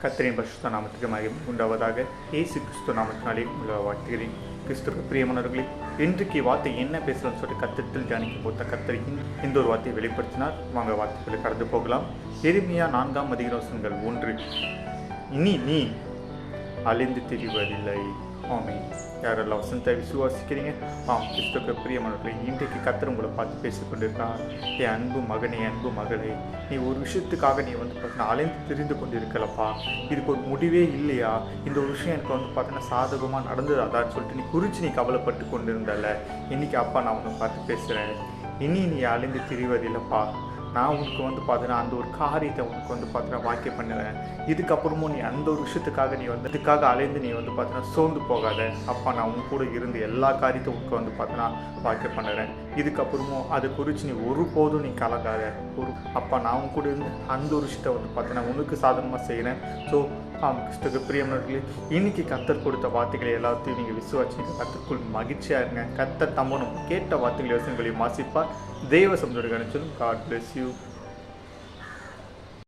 கர்த்தரின் பரிசுத்த நாமத்துக்கு மகிமை உண்டாவதாக. இயேசு கிறிஸ்து நாமத்தினாலே உங்களை வாழ்த்துகிறேன். கிறிஸ்துவ பிரியமானவர்களே, இன்றைக்கு வார்த்தை என்ன பேசலாம்னு சொல்லிட்டு கர்த்தத்தில் தியானிக்கும் போது கர்த்தர் இந்த ஒரு வார்த்தையை வெளிப்படுத்தினார். வாங்க வார்த்தைகளை கடந்து போகலாம். எரேமியா 4:1. இனி நீ அழிந்து திரிவதில்லை. ஆமென். யாரெல்லாம் வசனத்தை விசுவாசிக்கிறீங்க? கிறிஸ்துவ பிரியமானவர்களே, இன்றைக்கு கர்த்தர் உங்களை பார்த்து பேசிக்கொண்டிருக்கார். என் அன்பு மகனே, அன்பு மகளே, நீ ஒரு விஷயத்துக்காக நீ பார்த்தீங்கன்னா அலைந்து திரிந்து கொண்டு இருக்கலப்பா. இதுக்கு ஒரு முடிவே இல்லையா? இந்த ஒரு விஷயம் எனக்கு பார்த்தீங்கன்னா சாதகமாக நடந்தது அதான்னு சொல்லிட்டு நீ கவலைப்பட்டு கொண்டு இருந்தல. இன்னைக்கு அப்பா நான் உன்னை பார்த்து பேசுகிறேன். இனி நீ அலைந்து திரிவதில்லைப்பா. நான் உனக்கு பார்த்தீங்கன்னா அந்த ஒரு காரியத்தை உனக்கு பார்த்தீங்கன்னா வாக்கியம் பண்ணுறேன். இதுக்கப்புறமும் நீ அந்த ஒரு விஷயத்துக்காக நீ இதுக்காக அலைந்து நீ பார்த்தீங்கன்னா சோர்ந்து போகாத. அப்பா நான் உன் கூட இருந்து எல்லா காரியத்தை உனக்கு பார்த்தீங்கன்னா வாக்கியம் பண்ணுறேன். இதுக்கப்புறமும் அதை குறித்து நீ ஒருபோதும் நீ கலங்காத. அப்பா நான் உன் கூட இருந்து அந்த ஒரு விஷயத்தை பார்த்தீங்கன்னா உனக்கு சாதனமாக செய்கிறேன். ஸோ கிறிஸ்துவ பிரியமானவர்களே, இன்னைக்கு கர்த்தர் கொடுத்த வார்த்தைகளை எல்லாத்தையும் நீங்கள் விசுவாசிங்க. கர்த்தருக்குள் மகிழ்ச்சியாக இருங்க. கர்த்தர் தம்மனும் கேட்ட வார்த்தைகளை யோசனைகளையும் வாசிப்பார். தேவ சமுதாயம். God bless you.